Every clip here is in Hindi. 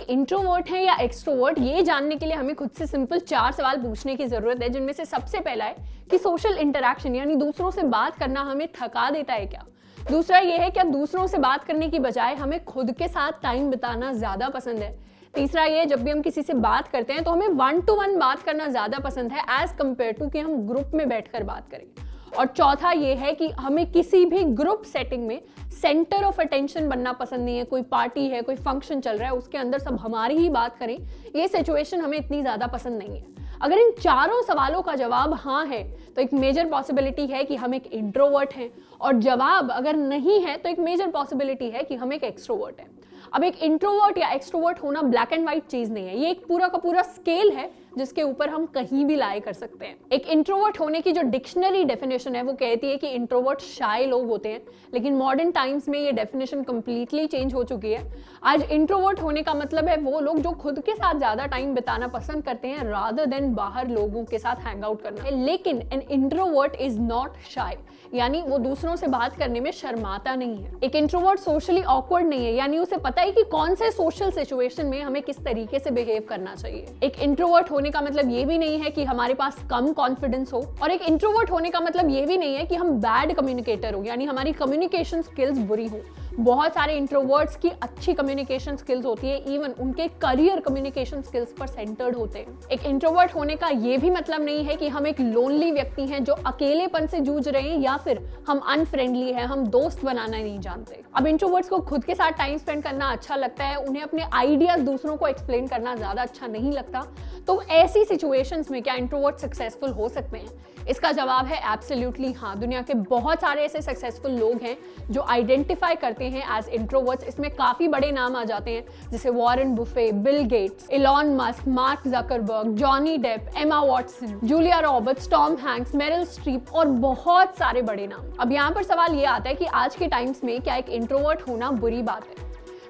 इंट्रोवर्ट है या एक्सट्रोवर्ट, ये जानने के लिए हमें खुद से सिंपल 4 सवाल पूछने की जरूरत है, जिनमें से सबसे पहला है कि सोशल इंटरेक्शन यानी दूसरों से बात करना हमें थका देता है क्या। दूसरा ये है क्या दूसरों से बात करने की बजाय हमें खुद के साथ टाइम बिताना ज्यादा पसंद है। तीसरा ये, जब भी हम किसी से बात करते हैं तो हमें 1 to 1 बात करना ज्यादा पसंद है एज कंपेयर टू कि हम ग्रुप में बैठकर बात करें। और चौथा ये है कि हमें किसी भी ग्रुप सेटिंग में सेंटर ऑफ अटेंशन बनना पसंद नहीं है। कोई पार्टी है, कोई फंक्शन चल रहा है, उसके अंदर सब हमारी ही बात करें, ये सिचुएशन हमें इतनी ज्यादा पसंद नहीं है। अगर इन चारों सवालों का जवाब हाँ है तो एक मेजर पॉसिबिलिटी है कि हम एक इंट्रोवर्ट हैं, और जवाब अगर नहीं है तो एक मेजर पॉसिबिलिटी है कि हम एक एक्सट्रोवर्ट हैं। अब एक इंट्रोवर्ट या एक्सट्रोवर्ट होना ब्लैक एंड व्हाइट चीज नहीं है, ये एक पूरा का पूरा स्केल है जिसके ऊपर हम कहीं भी लाई कर सकते हैं। एक इंट्रोवर्ट होने की जो डिक्शनरी डेफिनेशन है वो कहती है कि इंट्रोवर्ट शाय लोग होते हैं, लेकिन मॉडर्न टाइम्स में ये डेफिनेशन कंप्लीटली चेंज हो चुकी है। आज इंट्रोवर्ट होने का मतलब है वो लोग जो खुद के साथ ज्यादा टाइम बिताना पसंद करते हैं रादर देन बाहर लोगों के साथ हैंग आउट करना है। लेकिन एन इंट्रोवर्ट इज नॉट शाय, यानी वो दूसरों से बात करने में शर्माता नहीं है। एक इंट्रोवर्ट सोशली ऑकवर्ड नहीं है, यानी उसे पता है कि कौन से सोशल सिचुएशन में हमें किस तरीके से बिहेव करना चाहिए। एक इंट्रोवर्ट होने का मतलब ये भी नहीं है कि हमारे पास कम कॉन्फिडेंस हो, और एक इंट्रोवर्ट होने का मतलब ये भी नहीं है कि हम बैड कम्युनिकेटर हो, यानी हमारी कम्युनिकेशन स्किल्स बुरी हो। बहुत सारे इंट्रोवर्ट्स की अच्छी कम्युनिकेशन स्किल्स होती है, इवन उनके करियर कम्युनिकेशन स्किल्स पर सेंटर्ड होते हैं। एक इंट्रोवर्ट होने का ये भी मतलब नहीं है कि हम एक लोनली व्यक्ति हैं जो अकेलेपन से जूझ रहे हैं, या फिर हम अनफ्रेंडली हैं, हम दोस्त बनाना नहीं जानते। अब इंट्रोवर्ट्स को खुद के साथ टाइम स्पेंड करना अच्छा लगता है, उन्हें अपने आइडियाज दूसरों को एक्सप्लेन करना ज्यादा अच्छा नहीं लगता। तो ऐसी सिचुएशंस में क्या इंट्रोवर्ट सक्सेसफुल हो सकते हैं? इसका जवाब है एब्सोल्युटली हाँ। दुनिया के बहुत सारे ऐसे सक्सेसफुल लोग हैं जो आइडेंटिफाई करते हैं एज इंट्रोवर्ट्स। इसमें काफी बड़े नाम आ जाते हैं, जैसे Warren Buffett, Bill Gates, Elon Musk, Mark Zuckerberg, Johnny Depp, Emma Watson, Julia Roberts, Tom Hanks, Meryl Streep और बहुत सारे बड़े नाम। अब यहाँ पर सवाल ये आता है कि आज के टाइम्स में क्या एक इंट्रोवर्ट होना बुरी बात है?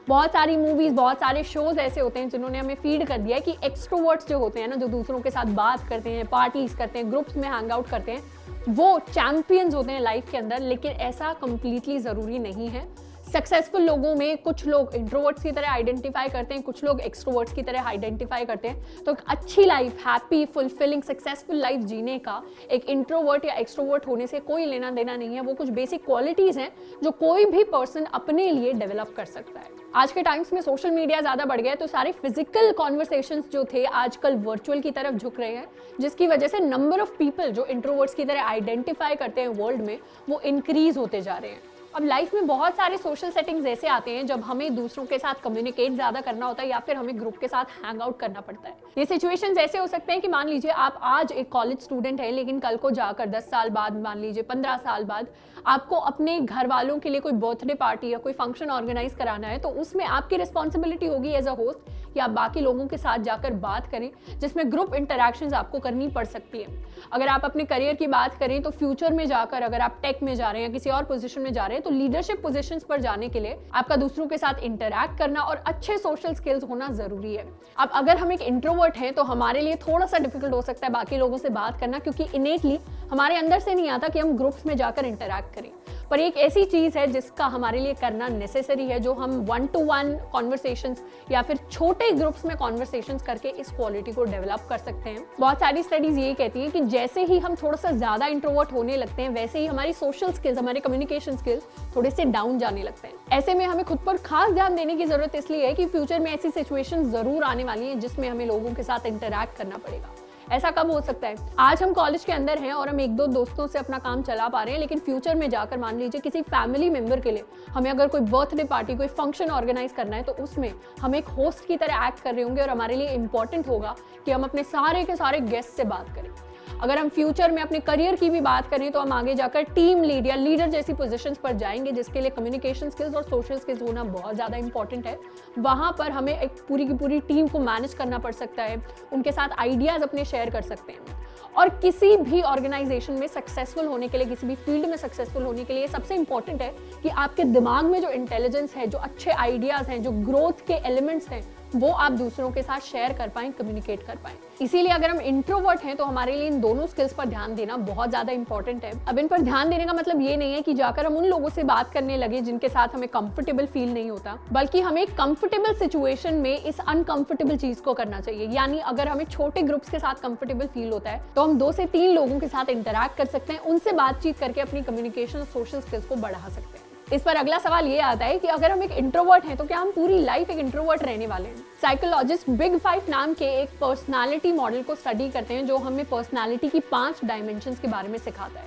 बहुत सारी मूवीज, बहुत सारे शोज ऐसे होते हैं जिन्होंने हमें फीड कर दिया है कि एक्सट्रोवर्ट्स जो होते हैं ना, जो दूसरों के साथ बात करते हैं, पार्टीज करते हैं, ग्रुप्स में हैंग आउट करते हैं, वो चैंपियंस होते हैं लाइफ के अंदर। लेकिन ऐसा कंप्लीटली जरूरी नहीं है। सक्सेसफुल लोगों में कुछ लोग इंट्रोवर्ट्स की तरह आइडेंटिफाई करते हैं, कुछ लोग एक्सट्रोवर्ट्स की तरह आइडेंटिफाई करते हैं। तो एक अच्छी life, happy, fulfilling, successful life जीने का एक इंट्रोवर्ट या एक्सट्रोवर्ट होने से कोई लेना देना नहीं है। वो कुछ बेसिक क्वालिटीज हैं जो कोई भी पर्सन अपने लिए डेवलप कर सकता है। आज के टाइम्स में सोशल मीडिया ज्यादा बढ़ गया है, तो सारे फिजिकल कॉन्वर्सेशंस जो थे आजकल वर्चुअल की तरफ झुक रहे हैं, जिसकी वजह से नंबर ऑफ पीपल जो इंट्रोवर्ट्स की तरह आइडेंटिफाई करते हैं वर्ल्ड में, वो इंक्रीज होते जा रहे हैं। अब लाइफ में बहुत सारे सोशल सेटिंग्स ऐसे आते हैं जब हमें दूसरों के साथ कम्युनिकेट ज्यादा करना होता है, या फिर हमें ग्रुप के साथ हैंग आउट करना पड़ता है। ये सिचुएशंस ऐसे हो सकते हैं कि मान लीजिए आप आज एक कॉलेज स्टूडेंट है, लेकिन कल को जाकर 10 साल बाद, मान लीजिए 15 साल बाद, आपको अपने घर वालों के लिए कोई बर्थडे पार्टी या कोई फंक्शन ऑर्गेनाइज कराना है। तो उसमें आपकी रिस्पॉन्सिबिलिटी होगी एज अ होस्ट कि आप बाकी लोगों के साथ जाकर बात करें, जिसमें ग्रुप इंटरैक्शंस आपको करनी पड़ सकती है। अगर आप अपने करियर की बात करें तो फ्यूचर में जाकर अगर आप टेक में जा रहे हैं या किसी और पोजीशन में जा रहे हैं, तो लीडरशिप पोजीशंस पर जाने के लिए आपका दूसरों के साथ इंटरैक्ट करना और अच्छे सोशल स्किल्स होना जरूरी है। अब अगर हम एक इंट्रोवर्ट हैं तो हमारे लिए थोड़ा सा डिफिकल्ट हो सकता है बाकी लोगों से बात करना, क्योंकि इनेटली हमारे अंदर से नहीं आता कि हम ग्रुप्स में जाकर इंटरैक्ट करें। पर एक ऐसी चीज है जिसका हमारे लिए करना नेसेसरी है, जो हम 1 to 1 कॉन्वर्सेशंस या फिर छोटे ग्रुप्स में कॉन्वर्सेशंस करके इस क्वालिटी को डेवलप कर सकते हैं। बहुत सारी स्टडीज ये कहती हैं कि जैसे ही हम थोड़ा सा ज्यादा इंट्रोवर्ट होने लगते हैं, वैसे ही हमारी सोशल स्किल्स, हमारे कम्युनिकेशन स्किल्स थोड़े से डाउन जाने लगते हैं। ऐसे में हमें खुद पर खास ध्यान देने की जरूरत इसलिए है कि फ्यूचर में ऐसी सिचुएशन जरूर आने वाली है जिसमें हमें लोगों के साथ इंटरैक्ट करना पड़ेगा। ऐसा कब हो सकता है? आज हम कॉलेज के अंदर हैं और हम 1-2 दोस्तों से अपना काम चला पा रहे हैं, लेकिन फ्यूचर में जाकर मान लीजिए किसी फैमिली मेंबर के लिए हमें अगर कोई बर्थडे पार्टी, कोई फंक्शन ऑर्गेनाइज करना है, तो उसमें हम एक होस्ट की तरह एक्ट कर रहे होंगे और हमारे लिए इंपॉर्टेंट होगा कि हम अपने सारे के सारे गेस्ट से बात करें। अगर हम फ्यूचर में अपने करियर की भी बात करें तो हम आगे जाकर टीम लीड या लीडर जैसी पोजीशंस पर जाएंगे, जिसके लिए कम्युनिकेशन स्किल्स और सोशल स्किल्स होना बहुत ज़्यादा इंपॉर्टेंट है। वहाँ पर हमें एक पूरी की पूरी टीम को मैनेज करना पड़ सकता है, उनके साथ आइडियाज़ अपने शेयर कर सकते हैं। और किसी भी ऑर्गेनाइजेशन में सक्सेसफुल होने के लिए, किसी भी फील्ड में सक्सेसफुल होने के लिए सबसे इंपॉर्टेंट है कि आपके दिमाग में जो इंटेलिजेंस है, जो अच्छे आइडियाज़ हैं, जो ग्रोथ के एलिमेंट्स हैं, वो आप दूसरों के साथ शेयर कर पाएं, कम्युनिकेट कर पाएं। इसीलिए अगर हम इंट्रोवर्ट हैं तो हमारे लिए इन दोनों स्किल्स पर ध्यान देना बहुत ज्यादा इंपॉर्टेंट है। अब इन पर ध्यान देने का मतलब ये नहीं है कि जाकर हम उन लोगों से बात करने लगे जिनके साथ हमें कंफर्टेबल फील नहीं होता, बल्कि हमें कंफर्टेबल सिचुएशन में इस अनकंफर्टेबल चीज को करना चाहिए। यानी अगर हमें छोटे ग्रुप्स के साथ कंफर्टेबल फील होता है तो हम 2 से 3 लोगों के साथ इंटरैक्ट कर सकते हैं, उनसे बातचीत करके अपनी कम्युनिकेशन सोशल स्किल्स को बढ़ा सकते हैं। इस पर अगला सवाल ये आता है कि अगर हम एक इंट्रोवर्ट हैं तो क्या हम पूरी लाइफ एक इंट्रोवर्ट रहने वाले हैं? साइकोलॉजिस्ट बिग 5 नाम के एक पर्सनालिटी मॉडल को स्टडी करते हैं जो हमें पर्सनालिटी की 5 डायमेंशंस के बारे में सिखाता है।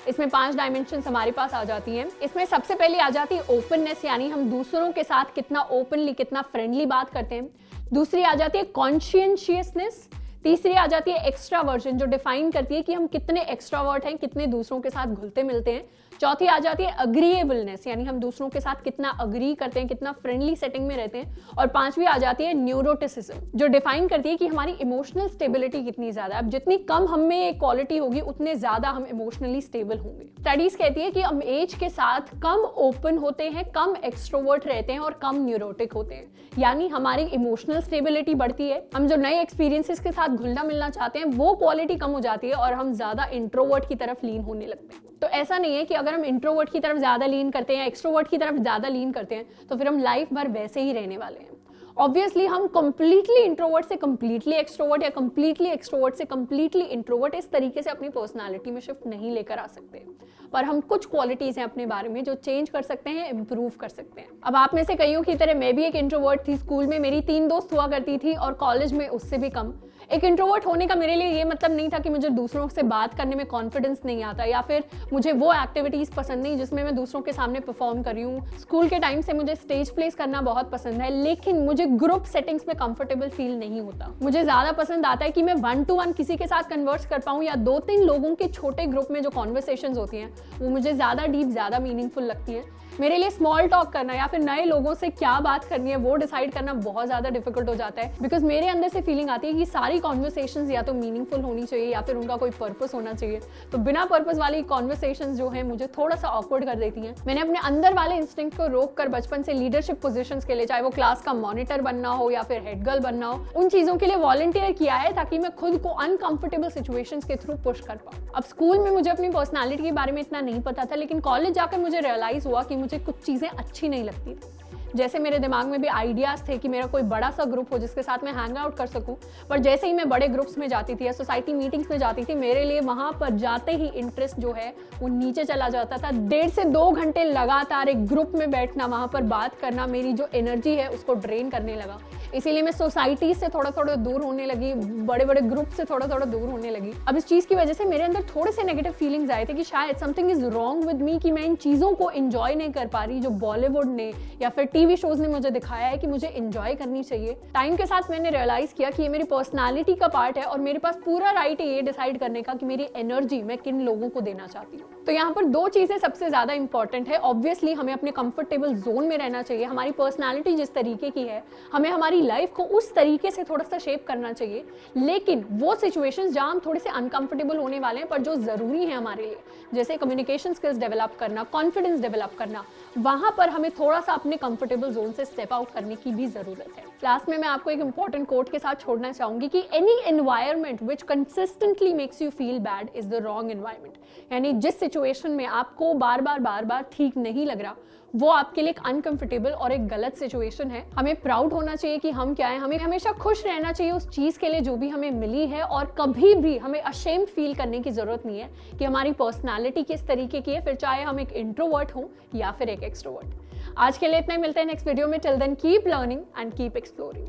इसमें 5 डायमेंशंस हमारे पास आ जाती हैं। इसमें सबसे पहले आ जाती है ओपननेस, यानी हम दूसरों के साथ कितना ओपनली, कितना फ्रेंडली बात करते हैं। दूसरी आ जाती है कॉन्शियसनेस। तीसरी आ जाती है एक्स्ट्रावर्जन, जो डिफाइन करती है कि हम कितने एक्स्ट्रावर्ट हैं, कितने दूसरों के साथ घुलते मिलते हैं। चौथी आ जाती है अग्रीएबलनेस, यानी हम दूसरों के साथ कितना अग्री करते हैं, कितना फ्रेंडली सेटिंग में रहते हैं। और 5वीं आ जाती है न्यूरोटिसिज्म, जो डिफाइन करती है कि हमारी इमोशनल स्टेबिलिटी कितनी ज्यादा है। अब जितनी कम हम में एक क्वालिटी होगी उतने ज्यादा हम इमोशनली स्टेबल होंगे। स्टडीज कहती है कि हम एज के साथ कम ओपन होते हैं, कम एक्सट्रोवर्ट रहते हैं और कम न्यूरोटिक होते हैं, यानी हमारी इमोशनल स्टेबिलिटी बढ़ती है। हम जो नए एक्सपीरियंसेस के साथ घुलना मिलना चाहते हैं वो क्वालिटी कम हो जाती है और हम ज्यादा इंट्रोवर्ट की तरफ लीन होने लगते हैं। तो ऐसा नहीं है कि अगर हम इंट्रोवर्ट की तरफ ज्यादा लीन करते हैं या एक्सट्रोवर्ट की तरफ ज्यादा लीन करते हैं तो फिर हम लाइफ भर वैसे ही रहने वाले हैं। ऑब्वियसली हम कंप्लीटली इंट्रोवर्ट से कंप्लीटली एक्सट्रोवर्ट या कंप्लीटली एक्सट्रोवर्ट से कंप्लीटली इंट्रोवर्ट इस तरीके से अपनी पर्सनालिटी में शिफ्ट नहीं लेकर आ सकते, पर हम कुछ क्वालिटीज हैं अपने बारे में जो चेंज कर सकते हैं, इंप्रूव कर सकते हैं। अब आप में से कईयों की तरह मैं भी एक इंट्रोवर्ट थी। स्कूल में मेरी 3 दोस्त हुआ करती थी और कॉलेज में उससे भी कम। एक इंट्रोवर्ट होने का मेरे लिए ये मतलब नहीं था कि मुझे दूसरों से बात करने में कॉन्फिडेंस नहीं आता या फिर मुझे वो एक्टिविटीज पसंद नहीं जिसमें मैं दूसरों के सामने परफॉर्म कर रही हूँ। स्कूल के टाइम से मुझे स्टेज प्लेस करना बहुत पसंद है, लेकिन मुझे ग्रुप सेटिंग्स में कंफर्टेबल फील नहीं होता। मुझे ज्यादा पसंद आता है कि मैं 1 to 1 किसी के साथ कन्वर्स कर पाऊँ या 2-3 लोगों के छोटे ग्रुप में जो कॉन्वर्सेशंस होती हैं वो मुझे ज्यादा डीप, ज्यादा मीनिंगफुल लगती है। मेरे लिए स्मॉल टॉक करना या फिर नए लोगों से क्या बात करनी है वो डिसाइड करना बहुत ज्यादा डिफिकल्ट हो जाता है, बिकॉज मेरे अंदर से फीलिंग आती है कि सारी कॉन्वर्सेशंस या तो मीनिंगफुल होनी चाहिए या फिर उनका कोई पर्पस होना चाहिए। तो बिना पर्पस वाली कॉन्वर्सेशंस जो है मुझे थोड़ा सा ऑकवर्ड कर देती हैं। मैंने अपने अंदर वाले इंस्टिंक्ट को रोक कर बचपन से लीडरशिप पोजीशंस के लिए, चाहे वो क्लास का मॉनिटर बनना हो या फिर हेड गर्ल बनना हो, उन चीजों के लिए वॉलंटियर किया है ताकि मैं खुद को अनकंफर्टेबल सिचुएशंस के थ्रू पुश कर पाऊँ। अब स्कूल में मुझे अपनी पर्सनैलिटी के बारे में इतना नहीं पता था, लेकिन कॉलेज जाकर मुझे रियलाइज हुआ कि मुझे कुछ चीजें अच्छी नहीं लगती थी। जैसे मेरे दिमाग में भी आइडियाज थे कि मेरा कोई बड़ा सा ग्रुप हो जिसके साथ मैं हैंग आउट कर सकूं, पर जैसे ही मैं बड़े ग्रुप्स में जाती थी या सोसाइटी मीटिंग्स में जाती थी, मेरे लिए वहां पर जाते ही इंटरेस्ट जो है वो नीचे चला जाता था। 1.5 से 2 घंटे लगातार एक ग्रुप में बैठना, वहां पर बात करना मेरी जो एनर्जी है उसको ड्रेन करने लगा। इसीलिए मैं सोसाइटी से थोड़ा दूर होने लगी, बड़े बड़े ग्रुप से थोड़ा दूर होने लगी। अब इस चीज की वजह से मेरे अंदर थोड़े से नेगेटिव फीलिंग्स आए थे कि शायद something is wrong with me, कि मैं इन चीजों को एंजॉय नहीं कर पा रही जो बॉलीवुड ने या फिर टीवी शोज ने मुझे दिखाया है कि मुझे एंजॉय करनी चाहिए। टाइम के साथ मैंने रियलाइज किया कि ये मेरी पर्सनालिटी का पार्ट है और मेरे पास पूरा राइट है ये डिसाइड करने का कि मेरी एनर्जी मैं किन लोगों को देना चाहती हूँ। तो यहाँ पर 2 चीजें सबसे ज्यादा इंपॉर्टेंट है। ऑब्वियसली हमें अपने कंफर्टेबल जोन में रहना चाहिए। हमारी पर्सनालिटी जिस तरीके की है, हमें हमारी लाइफ को उस तरीके से थोड़ा सा शेप करना चाहिए, लेकिन वो सिचुएशंस जहां हम थोड़े से अनकंफर्टेबल होने वाले हैं पर जो जरूरी है हमारे लिए, जैसे कम्युनिकेशन स्किल्स डेवलप करना, कॉन्फिडेंस डेवलप करना, वहां पर हमें थोड़ा सा अपने कंफर्टेबल जोन से स्टेप आउट करने की भी जरूरत है। लास्ट में मैं आपको एक इंपॉर्टेंट कोट के साथ छोड़ना चाहूंगी कि any environment which consistently makes you feel bad is the wrong environment. यानी जिस सिचुएशन में आपको बार बार ठीक नहीं लग रहा, वो आपके लिए एक अनकंफर्टेबल और एक गलत सिचुएशन है। हमें प्राउड होना चाहिए कि हम क्या है, हमें हमेशा खुश रहना चाहिए उस चीज के लिए जो भी हमें मिली है, और कभी भी हमें अशेम्ड फील करने की जरूरत नहीं है कि हमारी पर्सनालिटी किस तरीके की है, फिर चाहे हम एक इंट्रोवर्ट हों या फिर एक एक्सट्रोवर्ट। आज के लिए इतना ही, मिलते हैं नेक्स्ट वीडियो में। Till then keep learning and keep exploring.